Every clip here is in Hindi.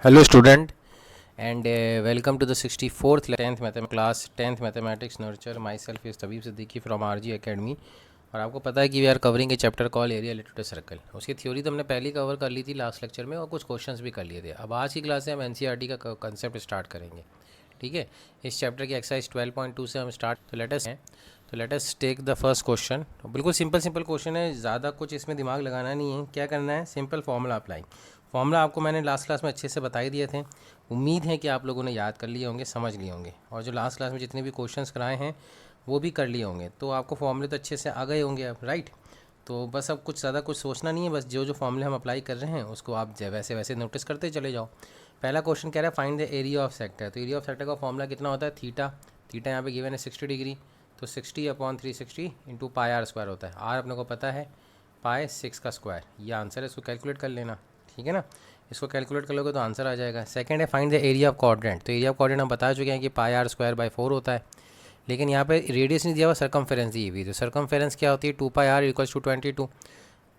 Hello student and welcome to the 64th 10th class 10th mathematics nurture. Myself is Tabib Siddiqui from RG Academy. और आपको पता है कि we are covering a chapter call area related to circle. उसकी थ्योरी तो हमने पहले कवर कर ली थी लास्ट लेक्चर में और कुछ क्वेश्चंस भी कर लिए थे. अब आज की क्लास से हम एनसीईआरटी का कंसेप्ट स्टार्ट करेंगे. ठीक है, इस चैप्टर की एक्सरसाइज 12.2 से हम स्टार्ट. तो let us take the first question. बिल्कुल सिंपल क्वेश्चन है, ज़्यादा कुछ इसमें दिमाग लगाना नहीं है. क्या करना है, सिंपल फॉर्मूला अप्लाई. फॉर्मूला आपको मैंने लास्ट क्लास में अच्छे से बता ही दिए थे. उम्मीद है कि आप लोगों ने याद कर लिए होंगे, समझ लिए होंगे, और जो लास्ट क्लास में जितने भी क्वेश्चंस कराए हैं वो भी कर लिए होंगे. तो आपको फॉर्मूले तो अच्छे से आ गए होंगे अब, राइट. तो बस अब कुछ ज़्यादा कुछ सोचना नहीं है, बस जो जो फॉर्मूले हम अप्लाई कर रहे हैं उसको आप वैसे वैसे नोटिस करते चले जाओ. पहला क्वेश्चन कह रहा है find the area of sector. तो एरिया ऑफ सेक्टर का फॉर्मूला कितना होता है, थीटा. थीटा यहाँ पे गिवन है 60 डिग्री, तो 60/360 इंटू पाई आर स्क्वायर होता है. आर अपने को पता है पाई 6 का स्क्वायर. ये आंसर है, इसको कैलकुलेट कर लेना. ठीक है ना, इसको कैलकुलेट कर लोगे तो आंसर आ जाएगा. सेकंड है find the area of quadrant. तो एरिया ऑफ क्वाड्रेंट हम बता चुके हैं कि पाई आर स्क्वायर बाई 4 होता है, लेकिन यहाँ पे रेडियस नहीं दिया हुआ, सर्कमफेरेंस दी हुई. तो सर्कमफेरेंस क्या होती है, 2 पाई आर इक्वल्स टू 22.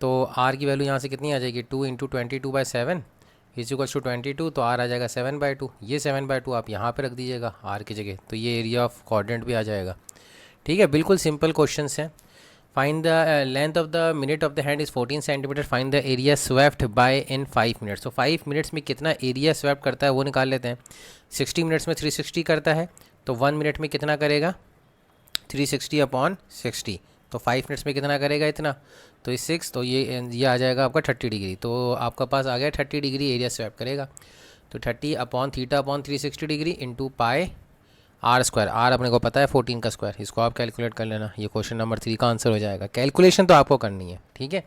तो आर की वैल्यू यहाँ से कितनी आ जाएगी, 2 इंटू 22/7 इज इक्वल्स टू 22. तो आर आ जाएगा 7/2. ये 7/2 आप यहाँ पे रख दीजिएगा आर की जगह, तो ये एरिया ऑफ क्वाड्रेंट भी आ जाएगा. ठीक है, बिल्कुल सिंपल क्वेश्चन है. Find the length of the minute of the hand is 14 centimetre. Find the area swept by in 5 minutes. तो 5 मिनट्स में कितना एरिया स्वेप्ट करता है वो निकाल लेते हैं. 60 मिनट्स में 360 करता है, तो 1 मिनट में कितना करेगा, 360/60. तो 5 मिनट्स में कितना करेगा, इतना. तो ये 6, तो ये आ जाएगा आपका 30 डिग्री. तो आपका पास आ गया 30 डिग्री एरिया स्वेप करेगा. तो 30/θ/360 degree into pi are square. R अपने को पता है 14 का स्क्वायर, इसको आप कैलकुलेट कर लेना. ये क्वेश्चन नंबर 3 का आंसर हो जाएगा. कैलकुलेशन तो आपको करनी है. ठीक है,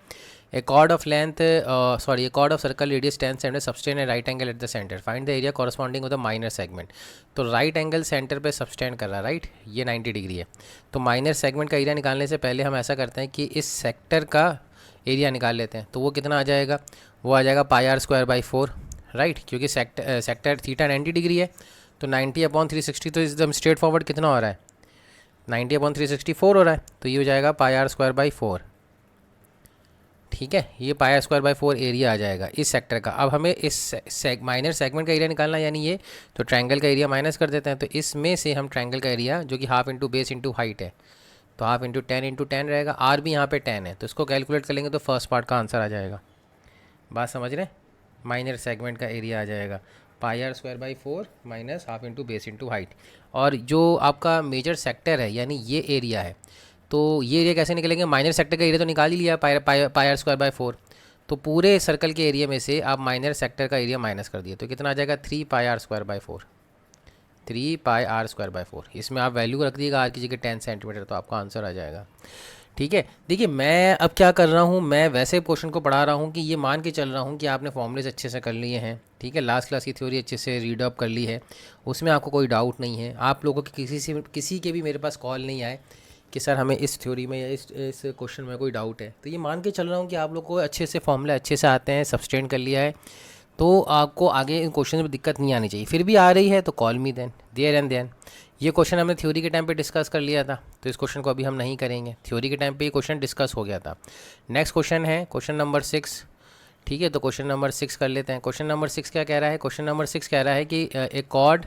a chord of length a chord of circle radius 10 centimetre subtend a right angle at the centre. Find the area corresponding with the minor segment. तो राइट एंगल सेंटर पे सब्सटेंड कर रहा है, राइट. ये 90 डिग्री है. तो माइनर सेगमेंट का एरिया निकालने से पहले हम ऐसा करते हैं कि इस सेक्टर का एरिया निकाल लेते हैं. तो वो कितना आ जाएगा, वो आ जाएगा pi are square by 4, right. क्योंकि सेक्टर थीटा 90 डिग्री है, तो 90/360 तो एकदम स्ट्रेट फॉरवर्ड कितना हो रहा है, 90/364 हो रहा है. तो ये हो जाएगा पाई आर स्क्वायर बाई 4. ठीक है, ये पाई आर स्क्वायर बाई 4 एरिया आ जाएगा इस सेक्टर का. अब हमें इस माइनर सेगमेंट का एरिया निकालना, यानी ये तो ट्रायंगल का एरिया माइनस कर देते हैं. तो इसमें से हम ट्रायंगल का एरिया, जो कि half into base into height है, तो हाफ इंटू 10 रहेगा. आर भी यहाँ पे 10 है, तो इसको कैलकुलेट कर लेंगे तो फर्स्ट पार्ट का आंसर आ जाएगा. बात समझ रहे हैं, माइनर सेगमेंट का एरिया आ जाएगा pi are square by 4 minus half into base into height. और जो आपका मेजर सेक्टर है, यानी ये एरिया है, तो ये एरिया कैसे निकलेंगे, माइनर सेक्टर का एरिया तो निकाल ही लिया पाई आर स्क्वायर बाई 4. तो पूरे सर्कल के एरिया में से आप माइनर सेक्टर का एरिया माइनस कर दिए, तो कितना आ जाएगा 3 pi are square by 4. 3 pi are square by 4. इसमें आप वैल्यू रख दिएगा आर की जगह 10 सेंटीमीटर, तो आपका आंसर आ जाएगा. ठीक है, देखिए मैं अब क्या कर रहा हूँ, मैं वैसे क्वेश्चन को पढ़ा रहा हूँ कि ये मान के चल रहा हूँ कि आपने फॉर्मूलेज अच्छे से कर लिए हैं. ठीक है, लास्ट क्लास की थ्योरी अच्छे से रीड अप कर ली है, उसमें आपको कोई डाउट नहीं है. आप लोगों के किसी के भी मेरे पास कॉल नहीं आए कि सर हमें इस थ्योरी में या इस क्वेश्चन में कोई डाउट है. तो ये मान के चल रहा हूँ कि आप लोग को अच्छे से फॉर्मूले अच्छे से आते हैं, सब्सटेंड कर लिया है, तो आपको आगे इन क्वेश्चन में दिक्कत नहीं आनी चाहिए. फिर भी आ रही है तो call me there and then. ये क्वेश्चन हमने थ्योरी के टाइम पे डिस्कस कर लिया था, तो इस क्वेश्चन को अभी हम नहीं करेंगे. थ्योरी के टाइम पे ये क्वेश्चन डिस्कस हो गया था. नेक्स्ट क्वेश्चन है क्वेश्चन नंबर 6. ठीक है, तो क्वेश्चन नंबर 6 कर लेते हैं. क्वेश्चन नंबर 6 क्या कह रहा है, क्वेश्चन नंबर 6 कह रहा है कि एक कॉर्ड,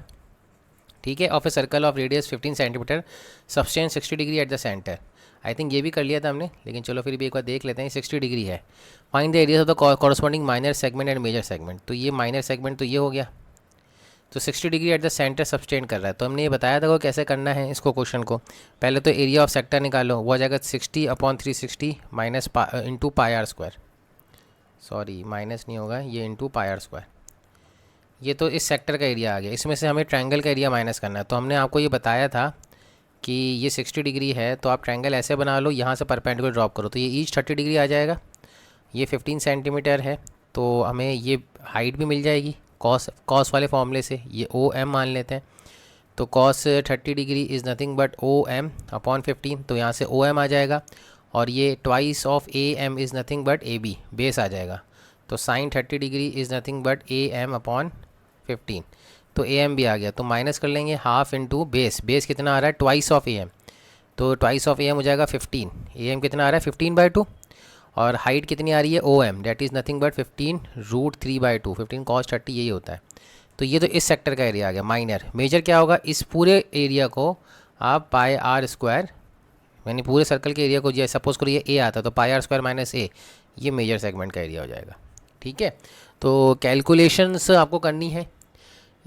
ठीक है, of a circle of radius 15 centimetre subtend 60 degree at the centre. I think ये भी कर लिया था हमने, लेकिन चलो फिर भी एक बार देख लेते हैं. 60 डिग्री है. Find the area of the corresponding minor segment and major segment. तो ये माइनर सेगमेंट तो ये हो गया, तो 60 degree at the centre subtend कर रहा है. तो हमने ये बताया था वो कैसे करना है इसको क्वेश्चन को. पहले तो एरिया ऑफ सेक्टर निकालो, वो आ जाएगा 60/360 minus into pi are square. Sorry, minus नहीं होगा, ये इंटू पाई आर स्क्वायर. ये तो इस सेक्टर का एरिया आ गया. इसमें से हमें ट्रायंगल का एरिया माइनस करना है. तो हमने आपको ये बताया था कि ये 60 डिग्री है, तो आप ट्रायंगल ऐसे बना लो, यहाँ से परपेंडिकुलर ड्रॉप करो, तो ये ईच 30 डिग्री आ जाएगा. ये 15 सेंटीमीटर है, तो हमें ये हाइट भी मिल जाएगी कॉस वाले फॉर्मूले से. ये ओ एम मान लेते हैं. तो cos 30 degree is nothing but O M upon 15. तो यहाँ से ओ एम आ जाएगा, और ये twice of A M is nothing but A B, base आ जाएगा. तो sine 30 degree is nothing but A M upon 15. तो ए एम भी आ गया, तो माइनस कर लेंगे हाफ इंटू बेस कितना आ रहा है, ट्वाइस ऑफ ए एम. तो ट्वाइस ऑफ ए एम हो जाएगा 15. ए एम कितना आ रहा है 15/2. और हाइट कितनी आ रही है O M, that is nothing but 15√3/2, 15 cos 30 यही होता है। तो ये तो इस सेक्टर का एरिया आ गया। माइनर, मेजर क्या होगा, इस पूरे एरिया को आप पाई आर स्क्वायर, यानी पूरे सर्कल के एरिया को, जैसे सपोज करो ये ए आता है तो पाई आर स्क्वायर माइनस ए, ये मेजर सेगमेंट का एरिया हो जाएगा। ठीक है, तो कैलकुलेशंस आपको करनी है,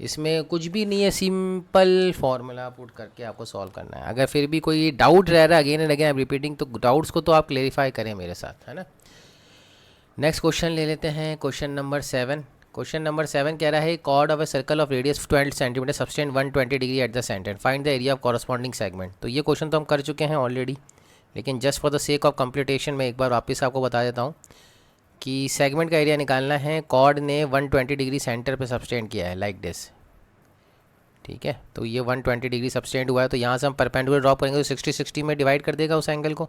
इसमें कुछ भी नहीं है, सिंपल फॉर्मूला पुट करके आपको सॉल्व करना है। अगर फिर भी कोई डाउट रह रहा है again and again I am repeating, तो डाउट्स को तो आप क्लेरिफाई करें मेरे साथ, है ना। नेक्स्ट क्वेश्चन ले लेते हैं, क्वेश्चन नंबर 7। क्वेश्चन नंबर 7 कह रहा है chord of a circle of radius 12 centimetre subtend 120 degree at the centre, find the area of corresponding segment. तो ये क्वेश्चन तो हम कर चुके हैं ऑलरेडी, लेकिन just for the sake of completion मैं एक बार वापस आपको बता देता हूँ कि सेगमेंट का एरिया निकालना है। कॉर्ड ने 120 डिग्री सेंटर पे सब्सटेंड किया है लाइक दिस। ठीक है, तो ये 120 डिग्री सब्सटेंड हुआ है, तो यहाँ से हम परपेंडिकुलर ड्रॉप करेंगे तो 60-60 में डिवाइड कर देगा उस एंगल को।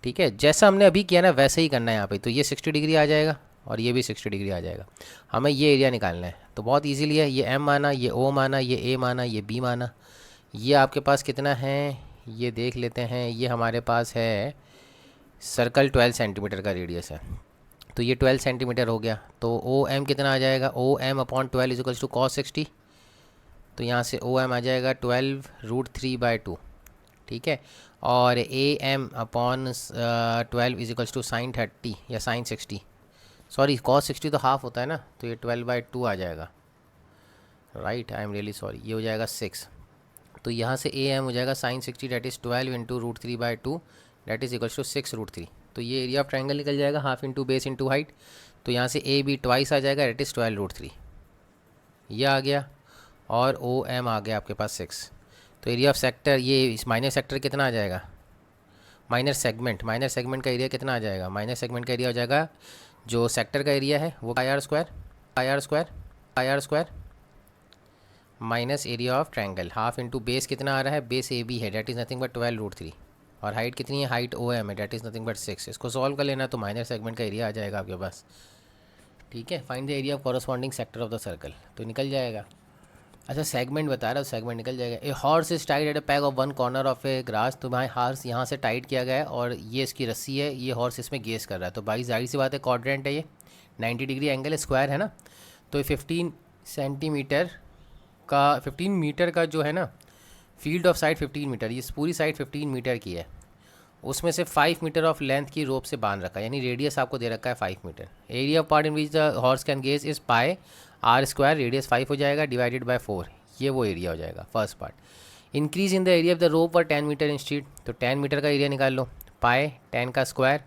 ठीक है, जैसा हमने अभी किया ना वैसे ही करना है यहाँ पे। तो ये 60 डिग्री आ जाएगा और ये भी 60 डिग्री आ जाएगा। हमें ये एरिया निकालना है, तो बहुत इजीली है। ये एम माना, ये ओ माना, ये ए माना, ये बी माना। ये आपके पास कितना है ये देख लेते हैं। ये हमारे पास है सर्कल 12 सेंटीमीटर का रेडियस है, तो ये 12 सेंटीमीटर हो गया। तो ओ एम कितना आ जाएगा, O M upon 12 is equals to cos 60। तो यहाँ से ओ एम आ जाएगा 12√3/2। ठीक है, और A M upon 12 is equals to sine 30 या साइन 60, सॉरी cos 60 तो हाफ होता है ना, तो ये 12/2 आ जाएगा। Right, I am really sorry, ये हो जाएगा 6। तो यहाँ से ए एम हो जाएगा sine 60 that is 12 into √3/2 that is equals to 6√3। तो ये एरिया ऑफ ट्रायंगल निकल जाएगा, half into base into height. तो यहाँ से ए बी ट्वाइस आ जाएगा, डेट इज़ 12√3, ये आ गया। और ओ एम आ गया आपके पास 6। तो एरिया ऑफ सेक्टर, ये इस माइनर सेक्टर कितना आ जाएगा, माइनर सेगमेंट का एरिया कितना आ जाएगा, माइनर सेगमेंट का एरिया हो जाएगा जो सेक्टर का एरिया है वो pi are square minus area of triangle, half into base कितना आ रहा है, बेस ए बी है, डेट इज़ नथिंग बट 12√3। और हाइट कितनी है, हाइट ओ एम है, डेट इज़ नथिंग बट 6। इसको सॉल्व कर लेना तो माइनर सेगमेंट का एरिया आ जाएगा आपके पास। ठीक है, find the area of corresponding sector of the circle, तो निकल जाएगा। अच्छा, सेगमेंट बता रहा है, सेगमेंट निकल जाएगा। A horse is tied at a peg of one corner of a grass. तो भाई हॉर्स यहाँ से टाइट किया गया है और ये इसकी रस्सी है, ये हॉर्स इसमें गेस कर रहा है। तो भाई जाहिर सी बात है क्वाड्रेंट है, ये 90 डिग्री एंगल है, स्क्वायर है ना। तो 15 सेंटीमीटर का 15 मीटर का जो है ना फील्ड ऑफ साइड 15 मीटर, ये पूरी साइड 15 मीटर की है, उसमें से 5 मीटर ऑफ लेंथ की रोप से बांध रखा है, यानी रेडियस आपको दे रखा है 5 metre. Area of part in which the horse can graze is pi are square, radius 5 हो जाएगा, डिवाइडेड बाय 4, ये वो एरिया हो जाएगा first part. Increase in the area of the rope पर 10 मीटर इंस्टीड, तो 10 मीटर का एरिया निकाल लो, पाई 10 का स्क्वायर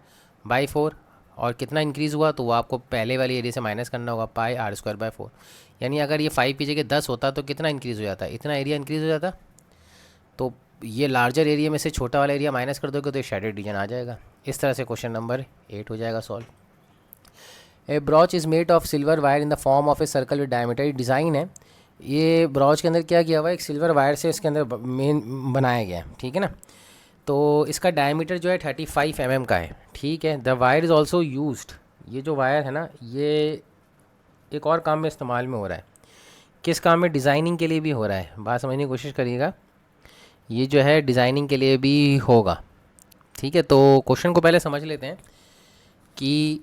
बाई 4, और कितना इंक्रीज़ हुआ तो वो आपको पहले वाले एरिया से माइनस करना होगा, पाई आर स्क्वायर बाय 4। यानी अगर ये 5 की जगह 10 होता तो कितना इंक्रीज़ हो जाता, इतना एरिया इंक्रीज़ हो जाता। तो ये लार्जर एरिया में से छोटा वाला एरिया माइनस कर दोगे तो शेडेड रीजन आ जाएगा। इस तरह से क्वेश्चन नंबर 8 हो जाएगा solve. A brooch is made of silver wire in the form of a circle with diameter, design है। ये ब्रॉच के अंदर क्या किया हुआ है, एक सिल्वर वायर से इसके अंदर मेन बनाया गया है, ठीक है ना। तो इसका डायमीटर जो है 35 mm का है, ठीक है। The wire is also used, ये जो वायर है ना ये एक और काम में इस्तेमाल में हो रहा है। किस काम में, डिज़ाइनिंग के लिए भी हो रहा है, बात समझने की कोशिश करिएगा। ये जो है डिज़ाइनिंग के लिए भी होगा, ठीक है। तो क्वेश्चन को पहले समझ लेते हैं कि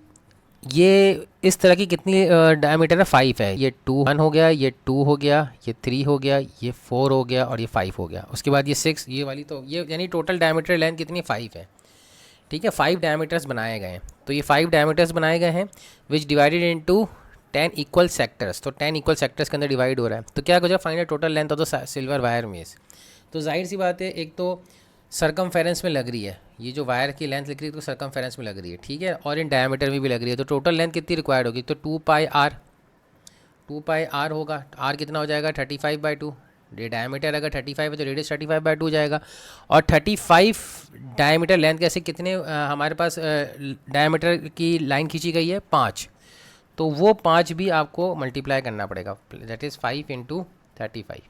ये इस तरह की कितनी डायमीटर है, 5 है। ये 1 हो गया, ये 2 हो गया, ये 3 हो गया, ये 4 हो गया और ये 5 हो गया। उसके बाद ये 6, ये वाली, तो ये यानी टोटल डायमीटर लेंथ कितनी, 5 है, ठीक है। 5 डायमीटर्स बनाए गए हैं, तो ये 5 डायमीटर्स बनाए गए हैं विच डिवाइडेड इनटू 10 इक्वल सेक्टर्स। तो 10 इक्वल सेक्टर्स के अंदर डिवाइड हो रहा है। तो क्या हो जाए, find the total length of the silver wire mess. तो जाहिर सी बात है, एक तो सरकमफेरेंस में लग रही है, ये जो वायर की लेंथ लिख रही है तो सरकमफेरेंस में लग रही है, ठीक है, और इन डायमीटर में भी लग रही है। तो टोटल लेंथ कितनी रिक्वायर्ड होगी, तो 2 पाई आर होगा। आर कितना हो जाएगा, 35/2। डायमीटर अगर 35 है तो रेडियस 35/2 हो जाएगा। और 35 डायमीटर लेंथ कैसे, कितने हमारे पास डायमीटर की लाइन खींची गई है, 5। तो वो 5 भी आपको मल्टीप्लाई करना पड़ेगा, दैट इज़ 5 × 35,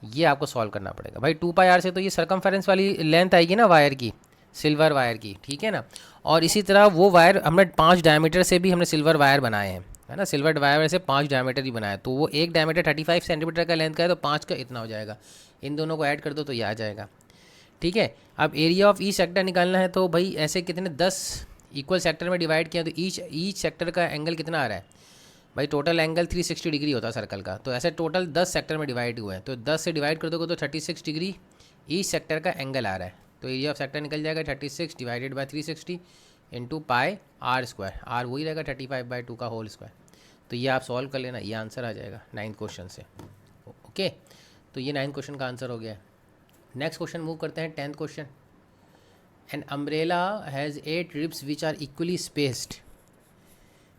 ये आपको सॉल्व करना पड़ेगा भाई। 2 पाई आर से तो ये सरकमफेरेंस वाली लेंथ आएगी ना वायर की, सिल्वर वायर की, ठीक है ना। और इसी तरह वो वायर हमने 5 डायमीटर से भी हमने सिल्वर वायर बनाए हैं, है ना। सिल्वर वायर से 5 डायमीटर ही बनाया, तो वो एक डायमीटर 35 सेंटीमीटर का लेंथ का है, तो 5 का इतना हो जाएगा। इन दोनों को ऐड कर दो तो ये आ जाएगा, ठीक है। अब एरिया ऑफ ई सेक्टर निकालना है, तो भाई ऐसे कितने 10 इक्वल सेक्टर में डिवाइड किया तो ईच सेक्टर का एंगल कितना आ रहा है भाई, टोटल एंगल 360 डिग्री होता है सर्कल का। तो ऐसे टोटल 10 सेक्टर में डिवाइड हुआ है, तो 10 से डिवाइड कर दोगे तो 36 डिग्री ईच सेक्टर का एंगल आ रहा है। तो एरिया ऑफ सेक्टर निकल जाएगा 36 divided by 360 into pi are square, r वही रहेगा 35/2 का होल स्क्वायर। तो ये आप सॉल्व कर लेना, ये आंसर आ जाएगा 9th क्वेश्चन से। ओके, तो ये 9th क्वेश्चन का आंसर हो गया है। नेक्स्ट क्वेश्चन मूव करते हैं 10th question. An umbrella has 8 ribs which are equally spaced.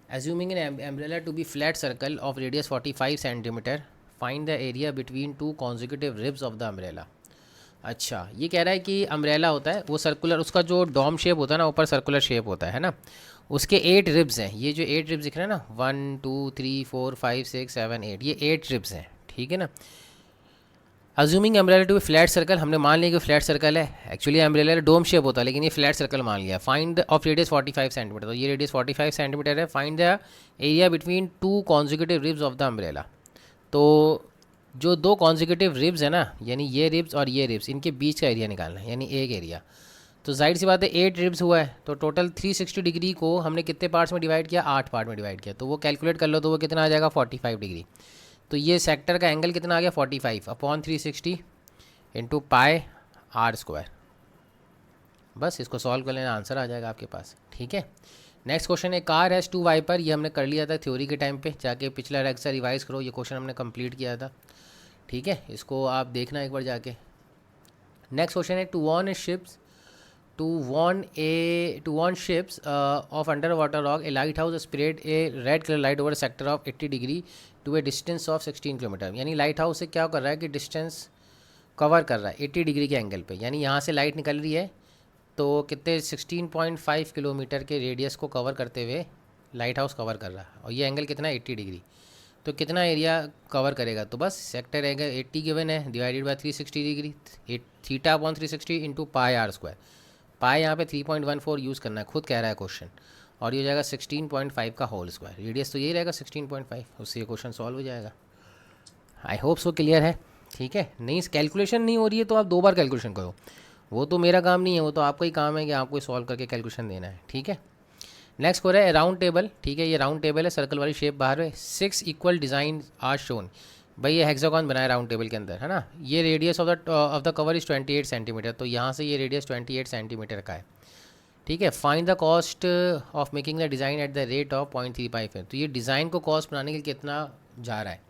Assuming an umbrella to be flat circle of radius 45 cm, find the area between two consecutive ribs of the umbrella। अच्छा, ये कह रहा है कि अम्ब्रेला होता है वो सर्कुलर, उसका जो डॉम शेप होता है ना, ऊपर सर्कुलर शेप होता है ना, उसके 8 रिब्स हैं। ये जो 8 रिब्स दिख रहे हैं ना, 1 2 3 4 5 6 7 8, ये 8 रिब्स हैं, ठीक है ना। Assuming umbrella to flat circle, हमने मान लिया कि फ्लैट सर्कल है। एक्चुअली अम्ब्रेला डोम शेप होता है, लेकिन ये फ्लैट सर्कल मान लिया। फाइंड ऑफ रेडियस 45 सेंटीमीटर, तो ये रेडियस 45 सेंटीमीटर है। Find the area between two consecutive ribs of the umbrella. तो जो दो कॉन्जिक्यूटिव रिब्स है ना, यानी ये रिब्स और ये रिब्स, इनके बीच का एरिया निकालना है, यानी एक एरिया। तो जाहिर सी बात है 8 रिब्स हुआ है, तो टोटल 360 डिग्री को हमने कितने पार्ट्स में डिवाइड किया, 8 पार्ट में डिवाइड किया। तो वो कैलकुलेट कर लो, तो वो कितना आ जाएगा 45 डिग्री। तो ये सेक्टर का एंगल कितना आ गया 45/360 इंटू पाई आर स्क्वायर। बस इसको सॉल्व कर लेना, आंसर आ जाएगा आपके पास, ठीक है। नेक्स्ट क्वेश्चन है कार हैज़ 2 वाइपर। ये हमने कर लिया था थ्योरी के टाइम पे, जाके पिछला लेक्चर रिवाइज करो, ये क्वेश्चन हमने कंप्लीट किया था, ठीक है। इसको आप देखना एक बार जाके। नेक्स्ट क्वेश्चन है to warn ships of underwater rock, a lighthouse spread a red color light over a sector of 80 degree to a distance of 16 kilometre. यानी लाइट हाउस से क्या कर रहा है कि डिस्टेंस कवर कर रहा है 80 डिग्री के एंगल पे, यानी यहाँ से लाइट निकल रही है, तो कितने 16.5 किलोमीटर के रेडियस को कवर करते हुए लाइट हाउस कवर कर रहा है, और ये एंगल कितना है 80 डिग्री। तो कितना एरिया कवर करेगा, तो बस सेक्टर एंगल 80 गिवन है, divided by 360 degree, θ/360 into pi are square. Pi यहाँ पे 3.14 यूज़ करना है, खुद कह रहा है क्वेश्चन, और ये हो जाएगा 16.5 का होल स्क्वायर। रेडियस तो यही रहेगा 16.5, उससे ये क्वेश्चन सॉल्व हो जाएगा। आई होप सो क्लियर है, ठीक है। नहीं कैलकुलेशन नहीं हो रही है तो आप 2 बार कैलकुलेशन करो, वो तो मेरा काम नहीं है, वो तो आपका ही काम है कि आपको सॉल्व करके कैलकुलेशन देना है, ठीक है। नेक्स्ट हो रहा है राउंड टेबल, ठीक है। ये राउंड टेबल है, सर्कल वाली शेप बाहर है, 6 इक्वल डिज़ाइन आर शोन। भाई ये हेक्सागोन बनाया राउंड टेबल के अंदर, है ना। ये radius of the cover is 28 centimetre, तो यहाँ से ये रेडियस 28 सेंटीमीटर का है, ठीक है। Find the cost of making the design at the rate of 0.35 है। तो ये डिज़ाइन को कॉस्ट बनाने के लिए कितना जा रहा है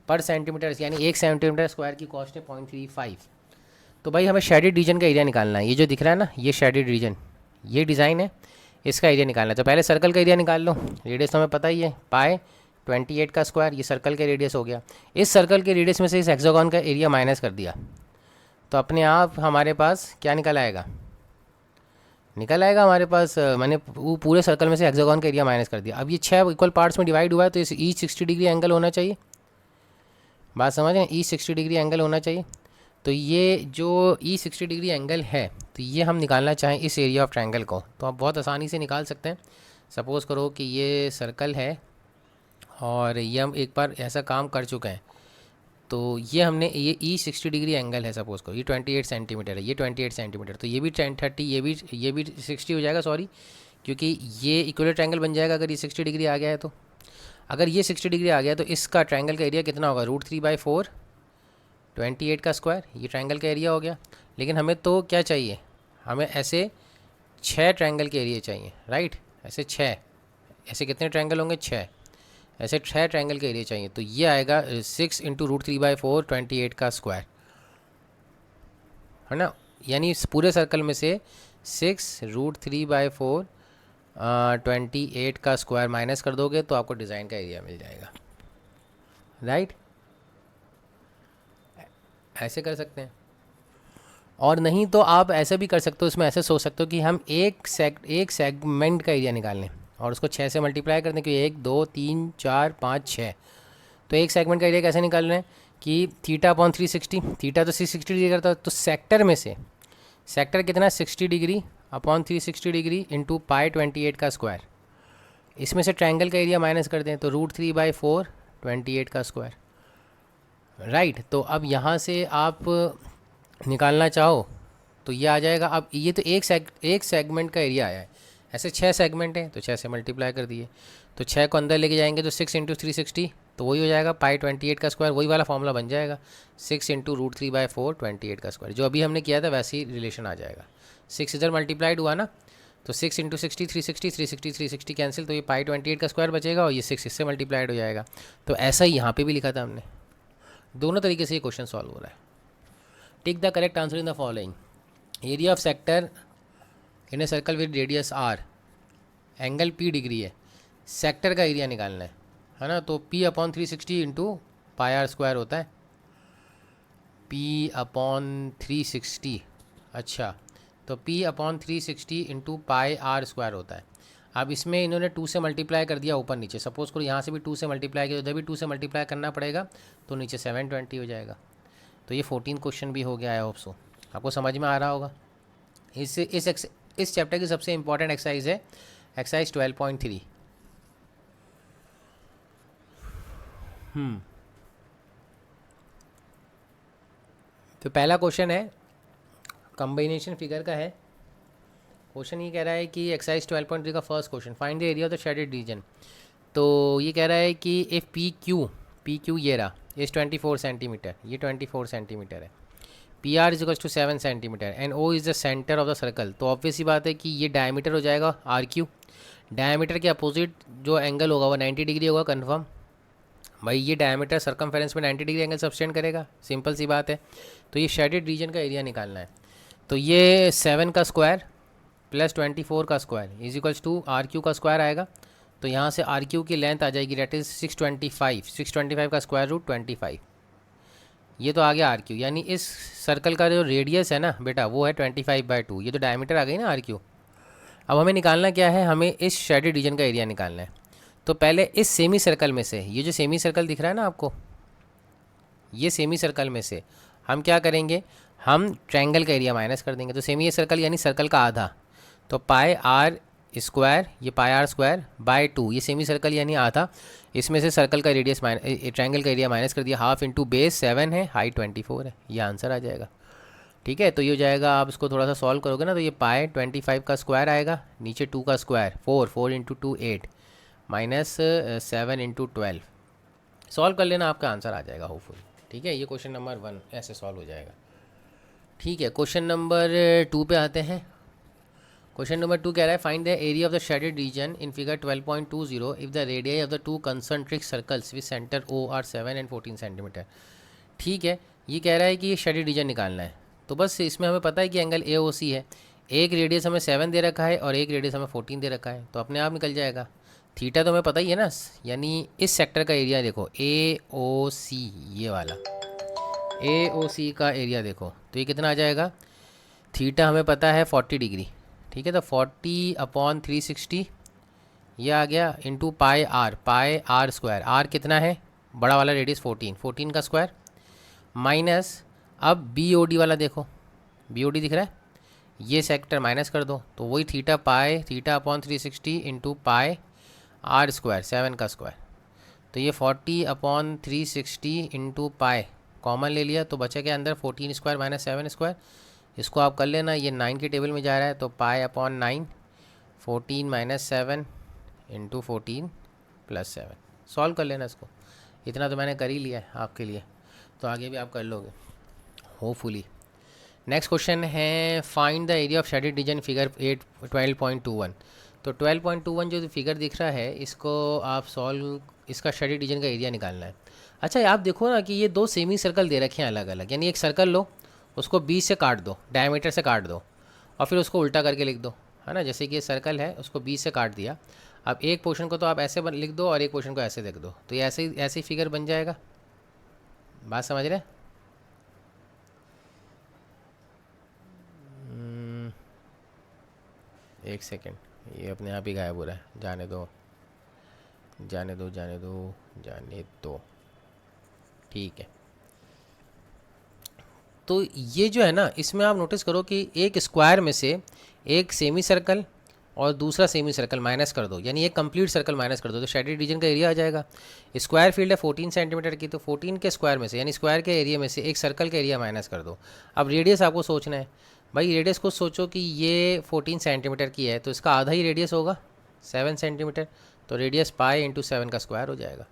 पर सेंटीमीटर, यानी 1 सेंटीमीटर स्क्वायर की कॉस्ट है 0.35। तो भाई हमें शेडेड रीजन का एरिया निकालना है। ये जो दिख रहा है ना, ये शेडेड रीजन, ये डिज़ाइन है, इसका एरिया निकालना है। तो पहले सर्कल का एरिया निकाल लो, रेडियस तो हमें पता ही है, पाई 28 का स्क्वायर, ये सर्कल के रेडियस हो गया। इस सर्कल के रेडियस में से इस हेक्सागोन का एरिया माइनस कर दिया, तो अपने आप हमारे पास क्या निकल आएगा, हमारे पास मैंने पूरे सर्कल में से हेक्सागोन का एरिया माइनस कर दिया। अब ये 6 इक्वल पार्ट्स में डिवाइड हुआ है, तो इस ईच 60 डिग्री एंगल होना चाहिए, बात समझ रहे हैं, ईच 60 डिग्री एंगल होना चाहिए। तो ये जो ईच 60 डिग्री एंगल है, तो ये हम निकालना चाहें इस एरिया ऑफ ट्रायंगल को, तो आप बहुत आसानी से निकाल सकते हैं। सपोज़ करो कि ये सर्कल है और ये हम एक बार ऐसा काम कर चुके हैं, तो ये हमने ये ई 60 डिग्री एंगल है, सपोज़ करो ये 28 सेंटीमीटर है, ये 28 सेंटीमीटर, तो ये भी 30, ये भी 60 हो जाएगा, सॉरी, क्योंकि ये इक्वल ट्रायंगल बन जाएगा अगर ये 60 डिग्री आ गया है। तो अगर ये 60 डिग्री आ गया तो इसका ट्रायंगल का एरिया कितना होगा, √3/4 28 का स्क्वायर, ये ट्रायंगल का एरिया हो गया। लेकिन हमें तो क्या चाहिए, हमें ऐसे 6 ट्रायंगल के एरिया चाहिए, राइट। ऐसे 6, ऐसे कितने ट्रायंगल होंगे, 6, ऐसे 6 ट्रायंगल के एरिया चाहिए। तो ये आएगा 6 इंटू √3/4 28 का स्क्वायर, है ना। यानी इस पूरे सर्कल में से 6 √3/4 28 का स्क्वायर माइनस कर दोगे तो आपको डिज़ाइन का एरिया मिल जाएगा, राइट। ऐसे कर सकते हैं, और नहीं तो आप ऐसे भी कर सकते हो, इसमें ऐसे सोच सकते हो कि हम एक सेगमेंट का एरिया निकाल लें और उसको 6 से मल्टीप्लाई कर दें, कि 1 2 3 4 5 6। तो एक सेगमेंट का एरिया कैसे निकाल रहे हैं कि θ/360, थीटा तो 360 डिग्री करता है, तो सेक्टर में से सेक्टर कितना 60 डिग्री अपॉन 360 डिग्री इंटू पाई 28 का स्क्वायर, इसमें से ट्रायंगल का एरिया माइनस कर दें, तो √3/4 28 का स्क्वायर, राइट। तो अब यहाँ से आप निकालना चाहो तो ये आ जाएगा। अब ये तो एक सेगमेंट का एरिया आया है, ऐसे 6 सेगमेंट हैं तो 6 से मल्टीप्लाई कर दिए, तो 6 को अंदर लेके जाएंगे तो 6 इंटू 360 तो वही हो जाएगा पाई 28 का स्क्वायर, वही वाला फॉर्मूला बन जाएगा 6 इंटू √3/4 28 का स्क्वायर, जो अभी हमने किया था वैसे ही रिलेशन आ जाएगा। 6 इधर मल्टीप्लाइड हुआ ना, तो 6 इंटू 60 360 360 360 कैंसिल, तो ये पाई 28 का स्क्वायर बचेगा और ये 6 इससे मल्टीप्लाइड हो जाएगा। तो ऐसा ही यहाँ पे भी लिखा था हमने, दोनों तरीके से ये क्वेश्चन सॉल्व हो रहा है। Tick the correct answer in the following. Area of sector in a circle with radius R, angle P degree है, सेक्टर का एरिया निकालना है ना, तो P upon 360 into pi are square होता है, P अपॉन 360, अच्छा तो P upon 360 into pi are square होता है। अब इसमें इन्होंने 2 से मल्टीप्लाई कर दिया ऊपर नीचे, सपोज़ करो यहाँ से भी 2 से मल्टीप्लाई किया, उधर भी 2 से मल्टीप्लाई करना पड़ेगा, तो नीचे 720 हो जाएगा। तो ये 14 क्वेश्चन भी हो गया है, होप सो आपको समझ में आ रहा होगा। इस चैप्टर की सबसे इंपॉर्टेंट एक्सरसाइज है एक्सरसाइज 12.3। तो पहला क्वेश्चन है कॉम्बिनेशन फिगर का है। क्वेश्चन ये कह रहा है कि एक्सरसाइज 12.3 का first question, find the area of the shaded reason. तो ये कह रहा है कि इफ़ पी क्यू ये रहा, इस 24 सेंटीमीटर, ये 24 सेंटीमीटर है, P R is equals to 7 centimetre and O is the centre of the circle. तो ऑब्वियस ही बात है कि ये डायमीटर हो जाएगा आर क्यू, डायमीटर के अपोजिट जो एंगल होगा वो 90 डिग्री होगा कन्फर्म। भाई ये डायमीटर सर्कमफेरेंस में 90 डिग्री एंगल सब्सटेंड करेगा, सिंपल सी बात है। तो ये शेडेड रीजन का एरिया निकालना है। तो ये 7 का स्क्वायर प्लस 24 का square is equals to R Q का स्क्वायर आएगा। तो यहाँ से आर क्यू की लेंथ आ जाएगी डेट इज़ 625 का स्क्वायर रूट 25, ये तो आ गया आर क्यू, यानी इस सर्कल का जो रेडियस है ना बेटा वो है 25/2, ये तो डायमीटर आ गई ना आर क्यू। अब हमें निकालना क्या है, हमें इस शेडेड रीजन का एरिया निकालना है। तो पहले इस सेमी सर्कल में से, ये जो सेमी सर्कल दिख रहा है ना आपको, ये सेमी सर्कल में से हम क्या करेंगे, हम ट्रायंगल का एरिया माइनस कर देंगे। तो सेमी सर्कल यानी सर्कल का आधा, तो पाई आर स्क्वायर, ये पाई आर स्क्वायर बाय 2, ये सेमी सर्कल यानी आधा, इसमें से सर्कल का रेडियस ट्रायंगल का एरिया माइनस कर दिया, हाफ इंटू बेस 7 है, हाइट 24 है, ये आंसर आ जाएगा। ठीक है, तो ये हो जाएगा, आप इसको थोड़ा सा सॉल्व करोगे ना तो ये पाई 25 का स्क्वायर आएगा, नीचे 2 का square 4 into 2 8 minus 7 into 12, solve कर लेना आपका आंसर आ जाएगा होपफुल। ठीक है, ये क्वेश्चन नंबर 1 ऐसे सॉल्व हो जाएगा। ठीक है, क्वेश्चन नंबर 2 पे आते हैं। क्वेश्चन नंबर 2 कह रहा है find the area of the shaded region in figure 12.20 if the radii of the 2 concentric circles with centre O are 7 and 14 centimetre. ठीक है, ये कह रहा है कि ये शेडेड रीजन निकालना है। तो बस इसमें हमें पता है कि एंगल ए ओ सी है, एक रेडियस हमें 7 दे रखा है और एक रेडियस हमें 14 दे रखा है, तो अपने आप निकल जाएगा। थीटा तो हमें पता ही है ना, यानी इस सेक्टर का एरिया देखो ए ओ सी, ये वाला ए ओ सी का एरिया देखो, तो ये कितना आ जाएगा, थीटा हमें पता है 40 डिग्री। ठीक है, तो 40 अपॉन 360 ये आ गया into pi are square, R कितना है बड़ा वाला रेडियस 14 का स्क्वायर माइनस, अब बी ओ डी वाला देखो, बी ओ डी दिख रहा है, ये सेक्टर माइनस कर दो, तो वही theta upon 360 into pi are square 7 का स्क्वायर, तो ये 40 अपॉन 360 इंटू पाई कॉमन ले लिया, तो बचा के अंदर 14 स्क्वायर माइनस 7 स्क्वायर, इसको आप कर लेना, ये 9 के टेबल में जा रहा है, तो pi upon 9 14 minus 7 into 14 plus 7, solve कर लेना इसको। इतना तो मैंने कर ही लिया है आपके लिए, तो आगे भी आप कर लोगे होपफुली। नेक्स्ट क्वेश्चन है find the area of shaded region figure 12.21। तो 12.21 जो फिगर दिख रहा है इसको आप सॉल्व, इसका शेडेड रीजन का एरिया निकालना है। अच्छा आप देखो ना कि ये 2 सेमी सर्कल दे रखे हैं अलग अलग, यानी एक सर्कल लो, उसको 20 से काट दो, डायमीटर से काट दो और फिर उसको उल्टा करके लिख दो, है ना। जैसे कि ये सर्कल है उसको 20 से काट दिया, अब एक पोर्शन को तो आप ऐसे लिख दो और एक पोर्शन को ऐसे लिख दो, तो ये ऐसे ही फिगर बन जाएगा। बात समझ रहे? एक सेकेंड, ये अपने आप ही गायब हो रहा है, जाने दो। ठीक है, तो ये जो है ना, इसमें आप नोटिस करो कि एक स्क्वायर में से एक सेमी सर्कल और दूसरा सेमी सर्कल माइनस कर दो, यानी एक कंप्लीट सर्कल माइनस कर दो, तो शेडेड रीजन का एरिया आ जाएगा। स्क्वायर फील्ड है 14 सेंटीमीटर की, तो 14 के स्क्वायर में से यानी स्क्वायर के एरिया में से एक सर्कल का एरिया माइनस कर दो। अब रेडियस आपको सोचना है, भाई रेडियस को सोचो कि ये 14 सेंटीमीटर की है, तो इसका आधा ही रेडियस होगा 7 सेंटीमीटर, तो रेडियस पाई इंटू 7 का स्क्वायर हो जाएगा।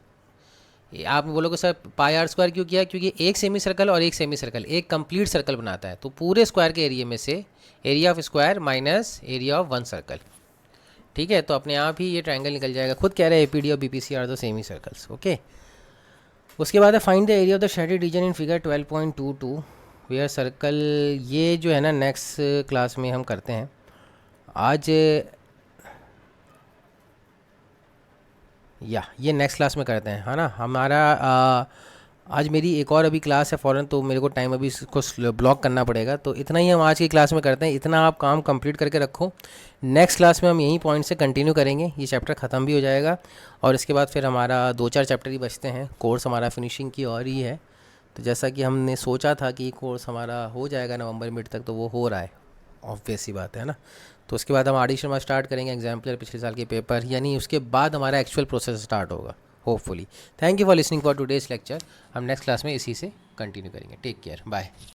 ये आप बोलोगे सर पाई आर स्क्वायर क्यों किया, क्योंकि एक सेमी सर्कल और एक सेमी सर्कल एक कंप्लीट सर्कल बनाता है, तो पूरे स्क्वायर के एरिया में से area of square minus area of one circle, ठीक है। तो अपने आप ही ये ट्रायंगल निकल जाएगा, खुद कह रहे हैं एपीडी और BPC are the semicircles, okay. उसके बाद है find the area of the shaded region in figure 12.22 where circle. ये जो है ना नेक्स्ट क्लास में हम करते हैं। आज ये नेक्स्ट क्लास में करते हैं, है ना। हमारा आज मेरी एक और अभी क्लास है फ़ौरन, तो मेरे को टाइम अभी इसको ब्लॉक करना पड़ेगा, तो इतना ही हम आज की क्लास में करते हैं। इतना आप काम कंप्लीट करके रखो, नेक्स्ट क्लास में हम यही पॉइंट से कंटिन्यू करेंगे, ये चैप्टर ख़त्म भी हो जाएगा और इसके बाद फिर हमारा 2-4 चैप्टर ही बचते हैं, कोर्स हमारा फिनिशिंग की और ही है। तो जैसा कि हमने सोचा था कि कोर्स हमारा हो जाएगा नवंबर मिड तक, तो वो हो रहा है, ऑब्वियस सी बात है ना। तो उसके बाद हम आर डी शर्मा स्टार्ट करेंगे, एग्जाम्पलर पिछले साल के पेपर, यानी उसके बाद हमारा एक्चुअल प्रोसेस स्टार्ट होगा hopefully. Thank you for listening for today's lecture. हम नेक्स्ट क्लास में इसी से कंटिन्यू करेंगे। Take care, bye.